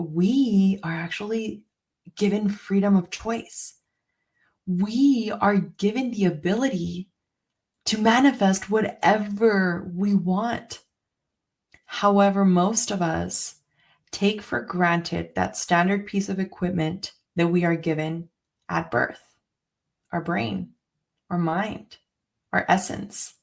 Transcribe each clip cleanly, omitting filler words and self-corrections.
we are actually given freedom of choice. We are given the ability to manifest whatever we want. However, most of us take for granted that standard piece of equipment that we are given at birth: our brain, our mind, our essence.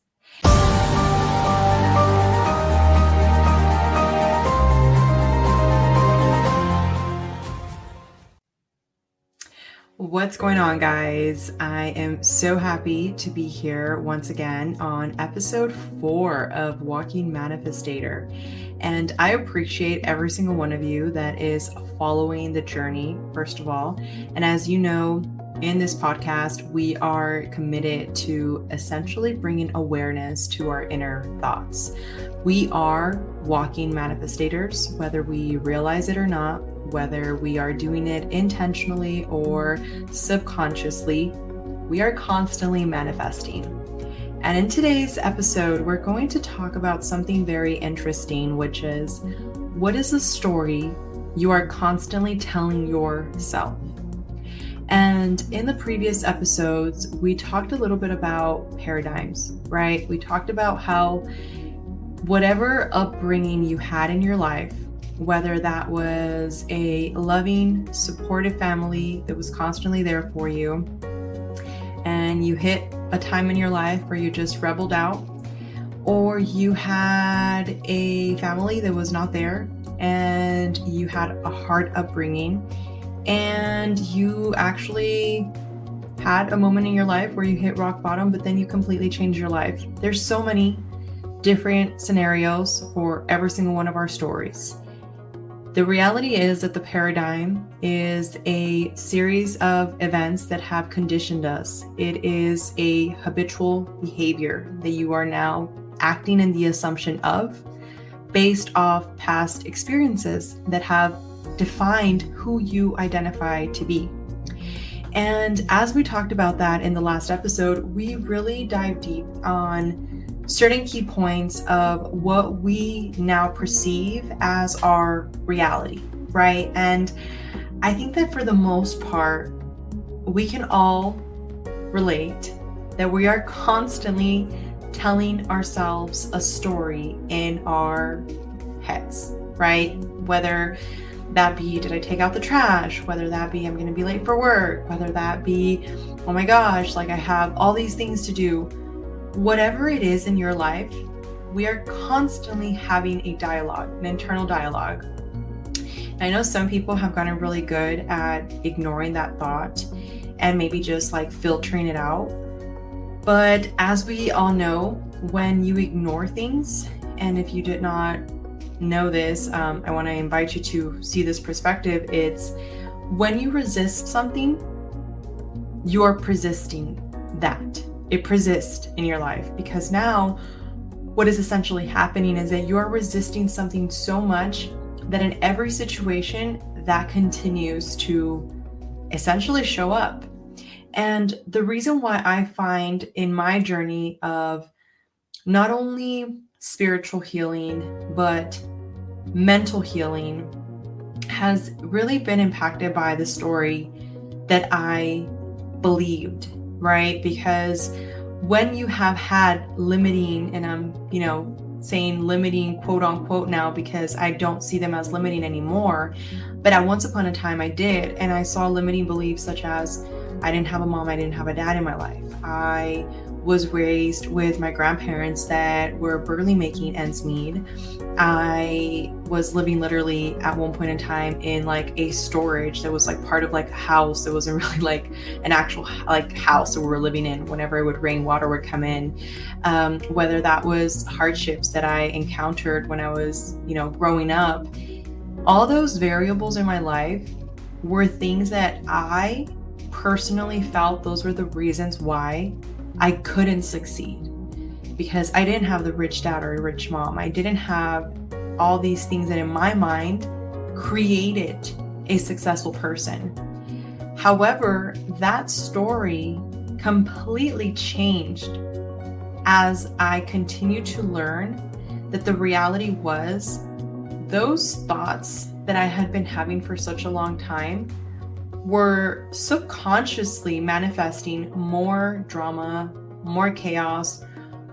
What's going on, guys? I am so happy to be here once again on episode 4 of Walking Manifestator. And I appreciate every single one of you that is following the journey, first of all. And as you know, in this podcast, we are committed to essentially bringing awareness to our inner thoughts. We are walking manifestators, whether we realize it or not, whether we are doing it intentionally or subconsciously. We are constantly manifesting. And in today's episode, we're going to talk about something very interesting, which is, what is the story you are constantly telling yourself? And in the previous episodes, we talked a little bit about paradigms, right? We talked about how whatever upbringing you had in your life, whether that was a loving, supportive family that was constantly there for you, and you hit a time in your life where you just rebelled out, or you had a family that was not there and you had a hard upbringing, and you actually had a moment in your life where you hit rock bottom, but then you completely changed your life. There's so many different scenarios for every single one of our stories. The reality is that the paradigm is a series of events that have conditioned us. It is a habitual behavior that you are now acting in the assumption of, based off past experiences that have defined who you identify to be. And as we talked about that in the last episode, we really dive deep on certain key points of what we now perceive as our reality, right? And I think that for the most part, we can all relate that we are constantly telling ourselves a story in our heads, right? Whether that be, did I take out the trash? Whether that be, I'm going to be late for work? Whether that be, oh my gosh, like I have all these things to do. Whatever it is in your life, we are constantly having a dialogue, an internal dialogue. And I know some people have gotten really good at ignoring that thought and maybe just like filtering it out. But as we all know, when you ignore things, and if you did not know this, I want to invite you to see this perspective. It's when you resist something, you're persisting that. It persists in your life, because now what is essentially happening is that you are resisting something so much that in every situation that continues to essentially show up. And the reason why I find in my journey of not only spiritual healing, but mental healing has really been impacted by the story that I believed, right? Because when you have had limiting, and I'm, saying limiting quote unquote now because I don't see them as limiting anymore, but at once upon a time I did, and I saw limiting beliefs such as I didn't have a mom, I didn't have a dad in my life. I was raised with my grandparents that were barely making ends meet. I was living literally at one point in time in like a storage that was like part of like a house. It wasn't really like an actual like house that we were living in. Whenever it would rain, water would come in. Whether that was hardships that I encountered when I was, growing up, all those variables in my life were things that I personally felt those were the reasons why I couldn't succeed, because I didn't have the rich dad or a rich mom. I didn't have all these things that in my mind created a successful person. However, that story completely changed as I continued to learn that the reality was those thoughts that I had been having for such a long time were subconsciously manifesting more drama, more chaos,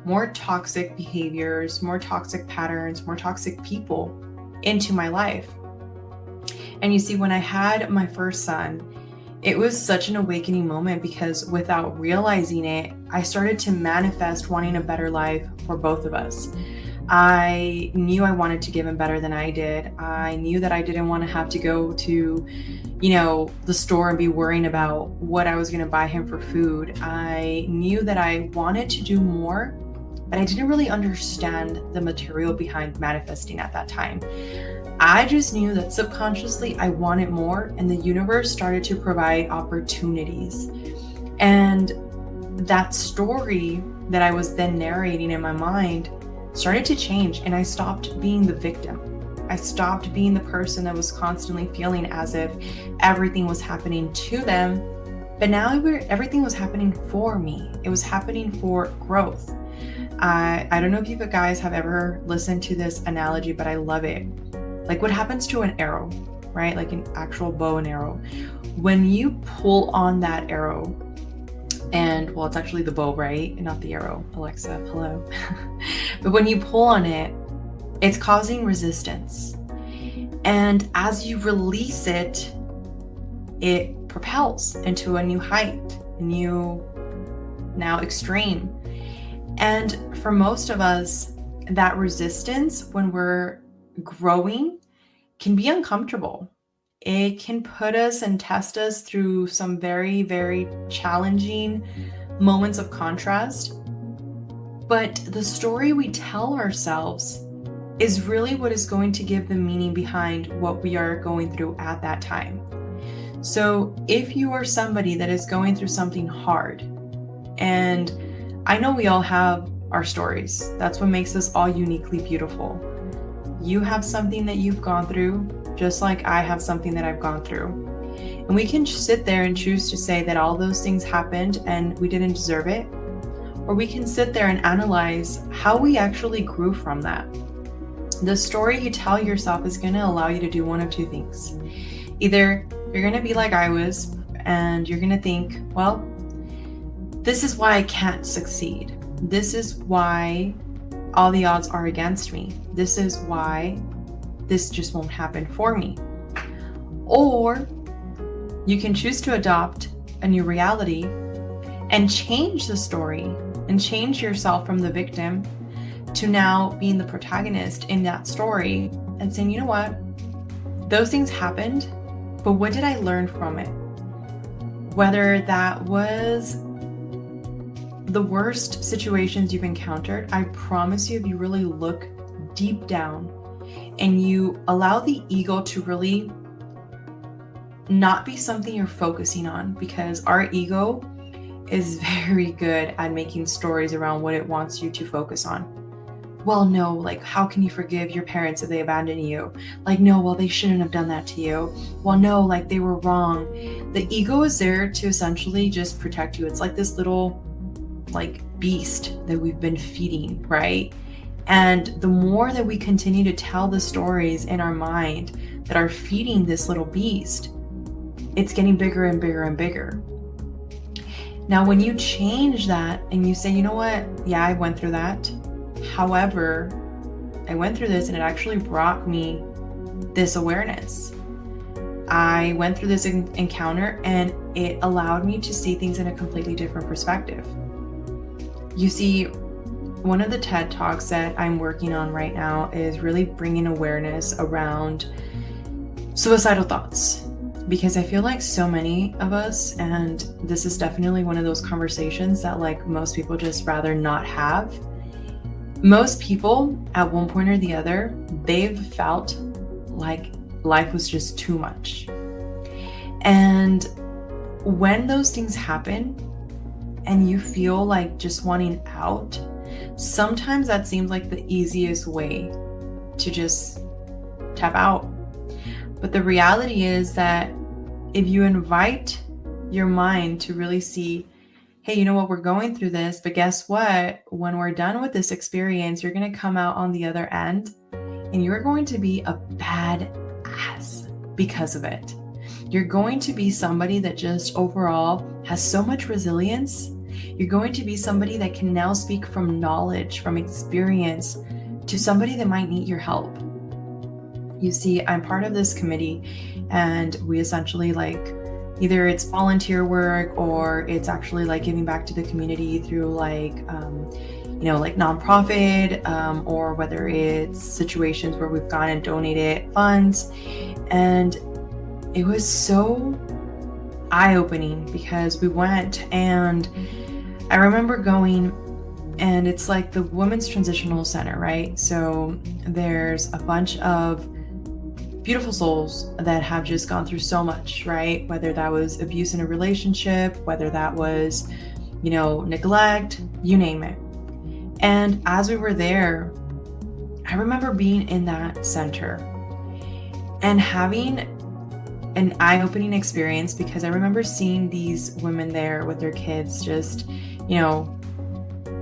more toxic behaviors, more toxic patterns, more toxic people into my life. And you see, when I had my first son, it was such an awakening moment because without realizing it, I started to manifest wanting a better life for both of us. I knew I wanted to give him better than I did. I knew that I didn't want to have to go to, the store and be worrying about what I was going to buy him for food. I knew that I wanted to do more, but I didn't really understand the material behind manifesting at that time. I just knew that subconsciously I wanted more, and the universe started to provide opportunities. And that story that I was then narrating in my mind started to change, and I stopped being the victim. I stopped being the person that was constantly feeling as if everything was happening to them, but now everything was happening for me. It was happening for growth. I don't know if you guys have ever listened to this analogy, but I love it. Like what happens to an arrow, right? Like an actual bow and arrow. When you pull on that arrow, and well, it's actually the bow, right? Not the arrow. Alexa, hello. But when you pull on it, it's causing resistance. And as you release it, it propels into a new height, a new, now extreme. And for most of us, that resistance when we're growing can be uncomfortable. It can put us and test us through some very, very challenging moments of contrast. But the story we tell ourselves is really what is going to give the meaning behind what we are going through at that time. So if you are somebody that is going through something hard, and I know we all have our stories, that's what makes us all uniquely beautiful. You have something that you've gone through, just like I have something that I've gone through. And we can sit there and choose to say that all those things happened and we didn't deserve it. Or we can sit there and analyze how we actually grew from that. The story you tell yourself is going to allow you to do one of two things. Either you're going to be like I was, and you're going to think, well, this is why I can't succeed. This is why all the odds are against me. This is why this just won't happen for me. Or you can choose to adopt a new reality and change the story and change yourself from the victim to now being the protagonist in that story and saying, you know what? Those things happened, but what did I learn from it? Whether that was the worst situations you've encountered, I promise you, if you really look deep down and you allow the ego to really not be something you're focusing on, because our ego is very good at making stories around what it wants you to focus on. Well, no, like, how can you forgive your parents if they abandon you? Like, no, well, they shouldn't have done that to you. Well, no, like, they were wrong. The ego is there to essentially just protect you. It's like this little, like, beast that we've been feeding, right? And the more that we continue to tell the stories in our mind that are feeding this little beast, it's getting bigger and bigger and bigger. Now, when you change that and you say, you know what? Yeah, I went through that. However, I went through this and it actually brought me this awareness. I went through this encounter and it allowed me to see things in a completely different perspective. You see, one of the TED Talks that I'm working on right now is really bringing awareness around suicidal thoughts. Because I feel like so many of us, and this is definitely one of those conversations that like most people just rather not have. Most people at one point or the other, they've felt like life was just too much. And when those things happen and you feel like just wanting out, sometimes that seems like the easiest way to just tap out. But the reality is that if you invite your mind to really see, hey, you know what, we're going through this, but guess what? When we're done with this experience, you're going to come out on the other end and you're going to be a badass. because of it. You're going to be somebody that just overall has so much resilience. You're going to be somebody that can now speak from knowledge, from experience, to somebody that might need your help. You see, I'm part of this committee, and we essentially either it's volunteer work or it's actually giving back to the community through nonprofit, or whether it's situations where we've gone and donated funds. And it was so eye-opening because we went, and I remember going, and it's like the Women's Transitional Center, right? So there's a bunch of beautiful souls that have just gone through so much, right? Whether that was abuse in a relationship, whether that was, neglect, you name it. And as we were there, I remember being in that center and having an eye-opening experience, because I remember seeing these women there with their kids just,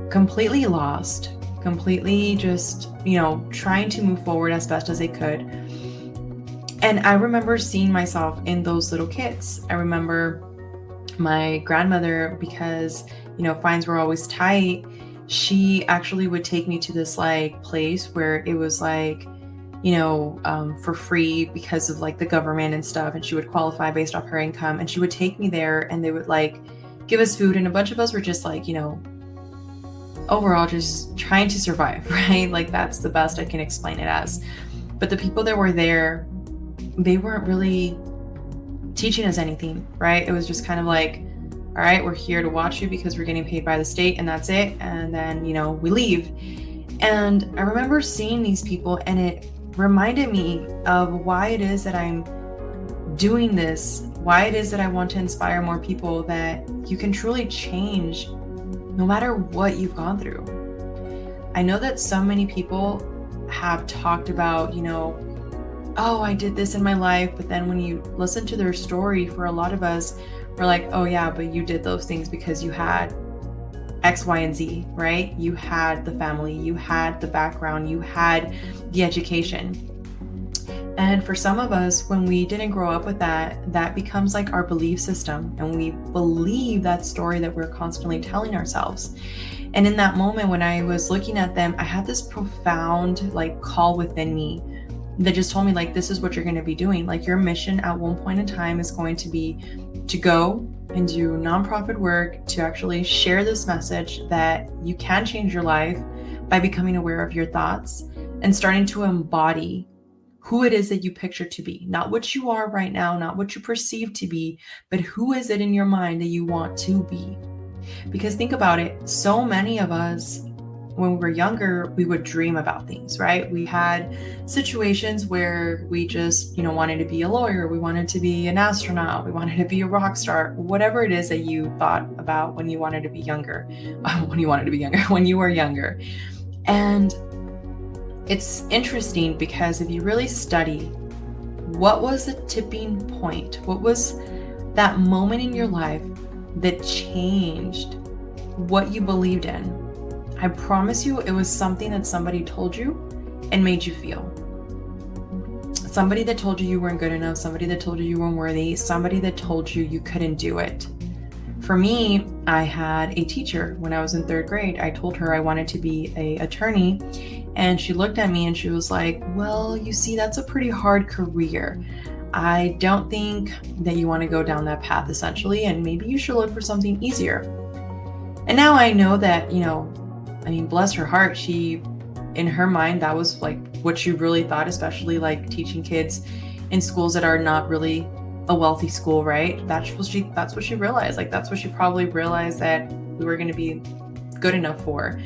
completely lost, completely just, trying to move forward as best as they could. And I remember seeing myself in those little kids. I remember my grandmother, because, fines were always tight, she actually would take me to this place where it was for free because of the government and stuff. And she would qualify based off her income, and she would take me there, and they would give us food. And a bunch of us were just overall just trying to survive, right? That's the best I can explain it as. But the people that were there, they weren't really teaching us anything, right? It was just kind of all right, we're here to watch you because we're getting paid by the state, and that's it. And then, we leave. And I remember seeing these people, and it reminded me of why it is that I'm doing this, why it is that I want to inspire more people, that you can truly change no matter what you've gone through. I know that so many people have talked about, oh, I did this in my life. But then when you listen to their story, for a lot of us, we're like, oh yeah, but you did those things because you had X, Y, and Z, right? You had the family, you had the background, you had the education. And for some of us, when we didn't grow up with that, that becomes our belief system. And we believe that story that we're constantly telling ourselves. And in that moment, when I was looking at them, I had this profound call within me that just told me this is what you're going to be doing. Your mission at one point in time is going to be to go and do nonprofit work, to actually share this message that you can change your life by becoming aware of your thoughts and starting to embody who it is that you picture to be. Not what you are right now, not what you perceive to be, but who is it in your mind that you want to be. Because think about it, so many of us, when we were younger, we would dream about things, right? We had situations where we just, wanted to be a lawyer. We wanted to be an astronaut. We wanted to be a rock star, whatever it is that you thought about when you wanted to be younger, when you were younger. And it's interesting because if you really study, what was the tipping point? What was that moment in your life that changed what you believed in? I promise you, it was something that somebody told you and made you feel. Somebody that told you you weren't good enough, somebody that told you you weren't worthy, somebody that told you you couldn't do it. For me, I had a teacher when I was in 3rd grade. I told her I wanted to be an attorney, and she looked at me and she was like, well, you see, that's a pretty hard career. I don't think that you want to go down that path, essentially, and maybe you should look for something easier. And now I know that, bless her heart, in her mind, that was what she really thought, especially teaching kids in schools that are not really a wealthy school, right? That's what she realized. That's what she probably realized that we were going to be good enough for.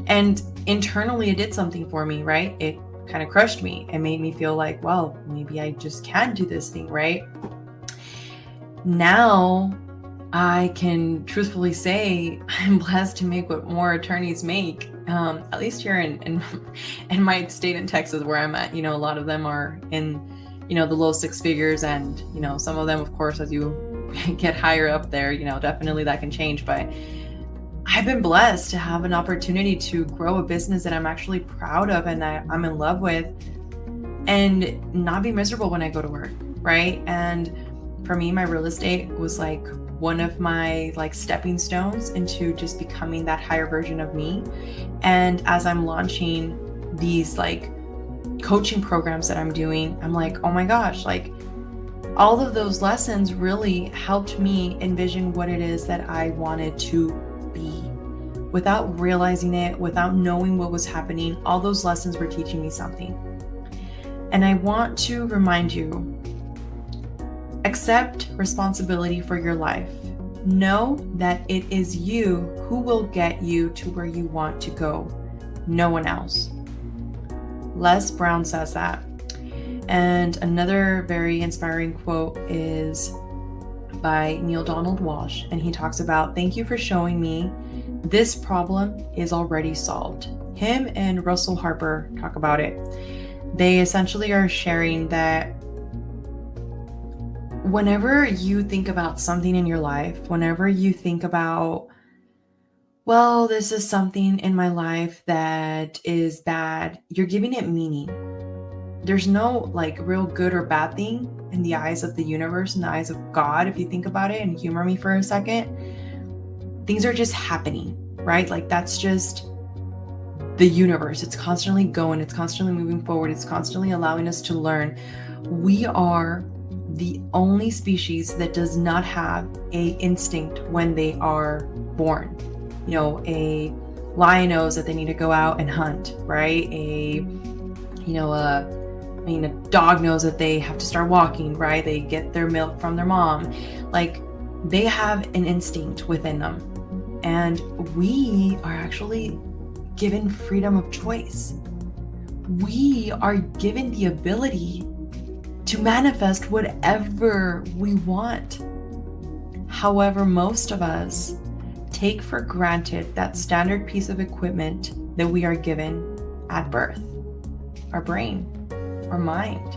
And internally, it did something for me, right? It kind of crushed me and made me feel well, maybe I just can do this thing, right? Now, I can truthfully say I'm blessed to make what more attorneys make, at least here in my state in Texas where I'm at. A lot of them are in, the low 6 figures, and, some of them, of course, as you get higher up there, definitely that can change. But I've been blessed to have an opportunity to grow a business that I'm actually proud of and that I'm in love with, and not be miserable when I go to work. right? And for me, my real estate was like one of my like stepping stones into just becoming that higher version of me. And as I'm launching these like coaching programs that I'm doing, I'm like, oh my gosh, like all of those lessons really helped me envision what it is that I wanted to be. Without realizing it, without knowing what was happening, all those lessons were teaching me something. And I want to remind you, accept responsibility for your life. Know that it is you who will get you to where you want to go, no one else. Les Brown says that. And another very inspiring quote is by Neil Donald Walsh, and he talks about, thank you for showing me this problem is already solved. Him and Russell Harper talk about it. They essentially are sharing that whenever you think about something in your life, whenever you think about, well, this is something in my life that is bad, you're giving it meaning. There's no like real good or bad thing in the eyes of the universe, in the eyes of God, if you think about it and humor me for a second. Things are just happening, right? Like that's just the universe. It's constantly going, it's constantly moving forward, it's constantly allowing us to learn. We are the only species that does not have a instinct when they are born. You know, a lion knows that they need to go out and hunt, right? A dog knows that they have to start walking, right? They get their milk from their mom. Like they have an instinct within them. And we are actually given freedom of choice. We are given the ability to manifest whatever we want. However, most of us take for granted that standard piece of equipment that we are given at birth: our brain, our mind,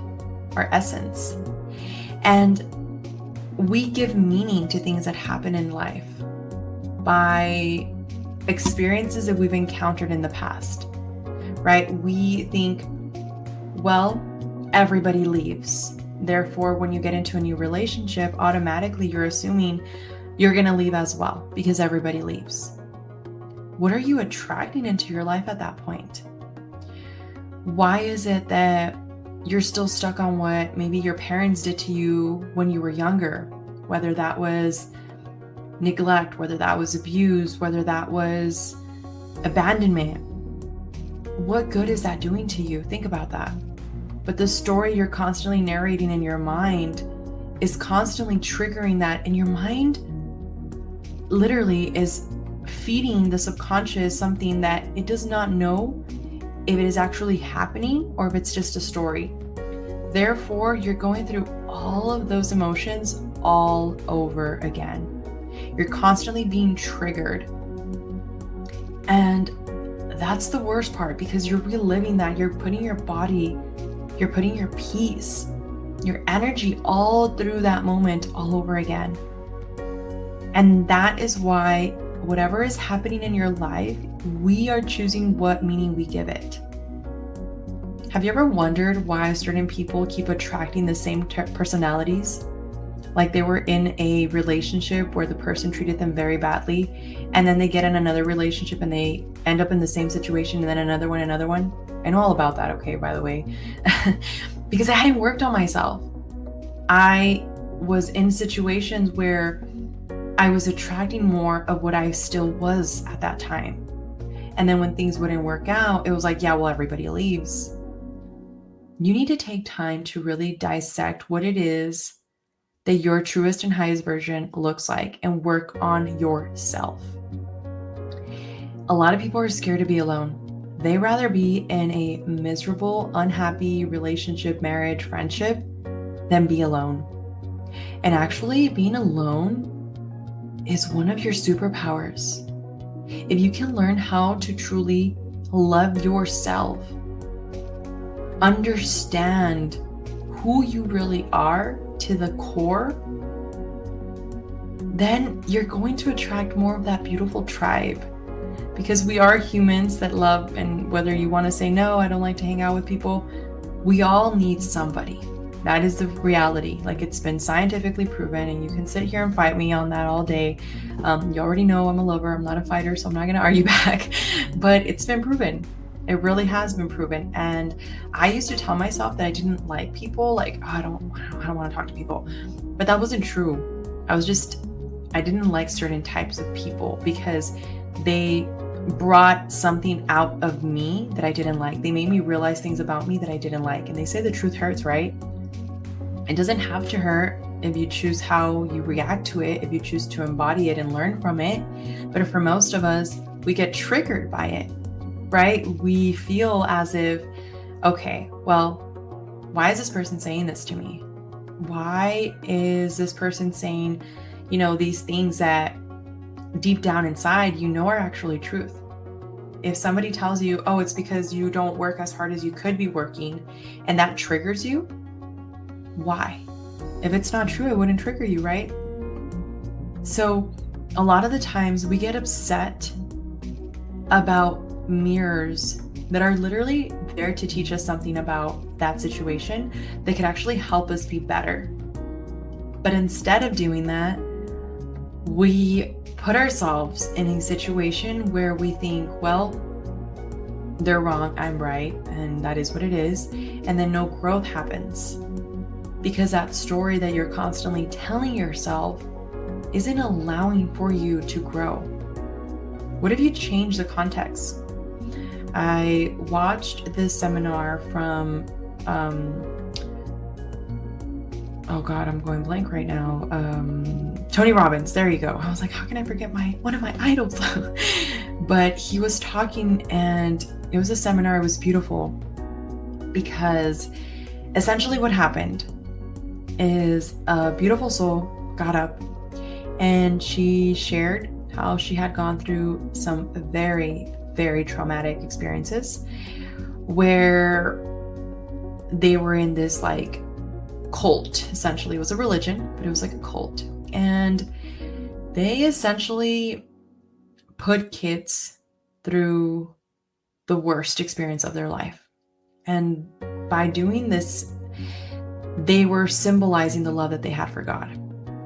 our essence. And we give meaning to things that happen in life by experiences that we've encountered in the past, right? We think, well, everybody leaves. Therefore, when you get into a new relationship, automatically you're assuming you're going to leave as well because everybody leaves. What are you attracting into your life at that point? Why is it that you're still stuck on what maybe your parents did to you when you were younger? Whether that was neglect, whether that was abuse, whether that was abandonment. What good is that doing to you? Think about that. But the story you're constantly narrating in your mind is constantly triggering that, and your mind literally is feeding the subconscious something that it does not know if it is actually happening or if it's just a story. Therefore, you're going through all of those emotions all over again. You're constantly being triggered. And that's the worst part, because you're reliving that. You're putting your body, you're putting your peace, your energy all through that moment all over again. And that is why whatever is happening in your life, we are choosing what meaning we give it. Have you ever wondered why certain people keep attracting the same personalities? Like they were in a relationship where the person treated them very badly, and then they get in another relationship and they end up in the same situation, and then another one. I know all about that, okay, by the way, because I hadn't worked on myself. I was in situations where I was attracting more of what I still was at that time. And then when things wouldn't work out, it was like, yeah, well, everybody leaves. You need to take time to really dissect what it is that your truest and highest version looks like and work on yourself. A lot of people are scared to be alone. They rather be in a miserable, unhappy relationship, marriage, friendship than be alone. And actually, being alone is one of your superpowers. If you can learn how to truly love yourself, understand who you really are to the core, then you're going to attract more of that beautiful tribe. Because we are humans that love, and whether you want to say, no, I don't like to hang out with people, we all need somebody. That is the reality. Like, it's been scientifically proven, and you can sit here and fight me on that all day. You already know I'm a lover. I'm not a fighter, so I'm not going to argue back. But it's been proven. It really has been proven. And I used to tell myself that I didn't like people. Like, oh, I don't want to talk to people. But that wasn't true. I didn't like certain types of people because they brought something out of me that I didn't like. They made me realize things about me that I didn't like. And they say the truth hurts, right? It doesn't have to hurt if you choose how you react to it, if you choose to embody it and learn from it. But for most of us, we get triggered by it, right? We feel as if, okay, well, why is this person saying this to me? Why is this person saying, these things that deep down inside, are actually truth? If somebody tells you, oh, it's because you don't work as hard as you could be working, and that triggers you, why? If it's not true, it wouldn't trigger you, right? So a lot of the times we get upset about mirrors that are literally there to teach us something about that situation that could actually help us be better. But instead of doing that, we put ourselves in a situation where we think, well, they're wrong, I'm right, and that is what it is. And then no growth happens because that story that you're constantly telling yourself isn't allowing for you to grow. What if you change the context? I watched this seminar from, oh God, I'm going blank right now. Tony Robbins, there you go. I was like, how can I forget one of my idols? But he was talking, and it was a seminar. It was beautiful because essentially what happened is a beautiful soul got up and she shared how she had gone through some very, very traumatic experiences where they were in this like cult. Essentially, it was a religion, but it was like a cult. And they essentially put kids through the worst experience of their life. And by doing this, they were symbolizing the love that they had for God.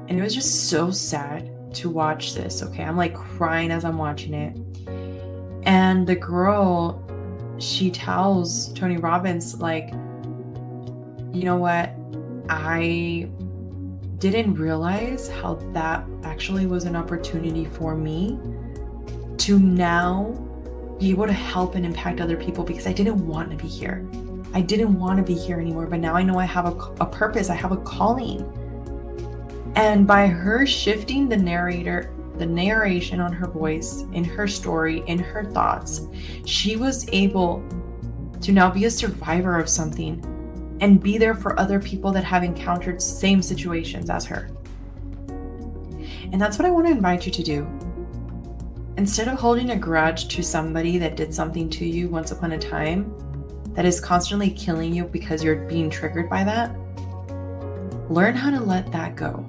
And it was just so sad to watch this. Okay, I'm like crying as I'm watching it. And the girl, she tells Tony Robbins, like, you know what? I didn't realize how that actually was an opportunity for me to now be able to help and impact other people, because I didn't want to be here. I didn't want to be here anymore, but now I know I have a purpose. I have a calling. And by her shifting the narration on her voice, in her story, in her thoughts, she was able to now be a survivor of something and be there for other people that have encountered same situations as her. And that's what I want to invite you to do. Instead of holding a grudge to somebody that did something to you once upon a time that is constantly killing you because you're being triggered by that, learn how to let that go.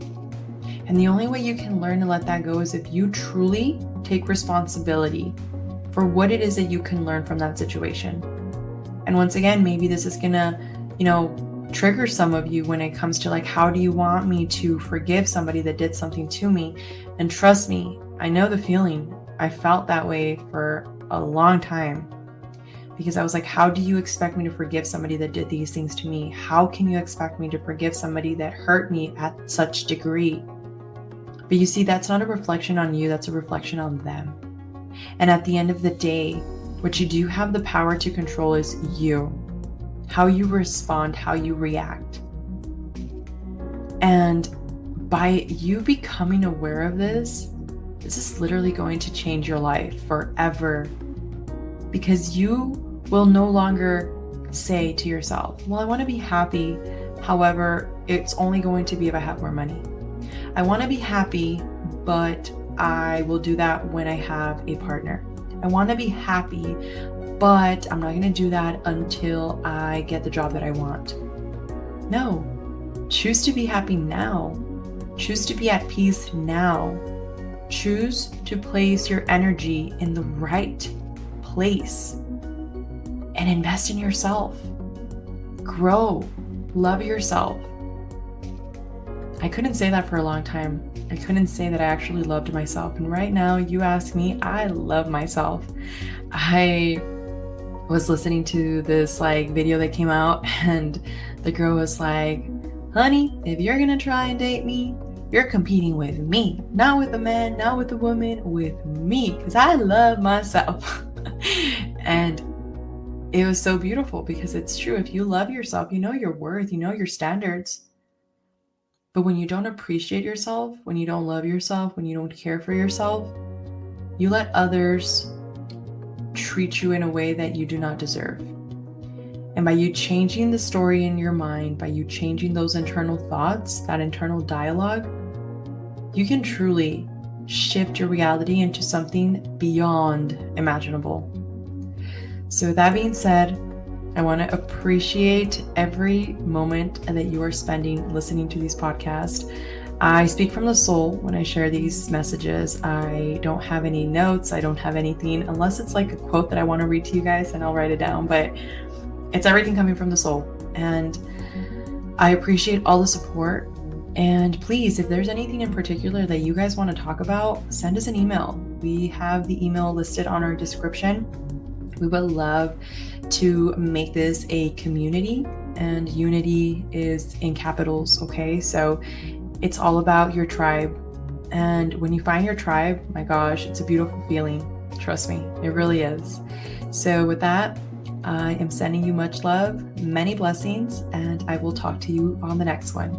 And the only way you can learn to let that go is if you truly take responsibility for what it is that you can learn from that situation. And once again, maybe this is gonna, trigger some of you when it comes to like, how do you want me to forgive somebody that did something to me? And trust me, I know the feeling. I felt that way for a long time because I was like, how do you expect me to forgive somebody that did these things to me? How can you expect me to forgive somebody that hurt me at such degree? But you see, that's not a reflection on you, that's a reflection on them. And at the end of the day, what you do have the power to control is you. How you respond, how you react. And by you becoming aware of this is literally going to change your life forever. Because you will no longer say to yourself, well, I want to be happy. However, it's only going to be if I have more money. I want to be happy, but I will do that when I have a partner. I want to be happy, but I'm not going to do that until I get the job that I want. No, choose to be happy now. Choose to be at peace now. Choose to place your energy in the right place and invest in yourself. Grow. Love yourself. I couldn't say that for a long time. I couldn't say that I actually loved myself. And right now, you ask me, I love myself. I was listening to this video that came out, and the girl was like, honey, if you're gonna try and date me, you're competing with me, not with a man, not with a woman, with me, because I love myself. And it was so beautiful, because it's true. If you love yourself, you know your worth, you know your standards. But when you don't appreciate yourself, when you don't love yourself, when you don't care for yourself, you let others treat you in a way that you do not deserve. And by you changing the story in your mind, by you changing those internal thoughts, that internal dialogue, you can truly shift your reality into something beyond imaginable. So with that being said, I want to appreciate every moment that you are spending listening to these podcasts. I speak from the soul when I share these messages. I don't have any notes. I don't have anything, unless it's like a quote that I want to read to you guys, and I'll write it down. But it's everything coming from the soul. And I appreciate all the support. And please, if there's anything in particular that you guys want to talk about, send us an email. We have the email listed on our description. We would love to make this a community, and unity is in capitals, okay? So it's all about your tribe. And when you find your tribe, my gosh, it's a beautiful feeling. Trust me, it really is. So with that, I am sending you much love, many blessings, and I will talk to you on the next one.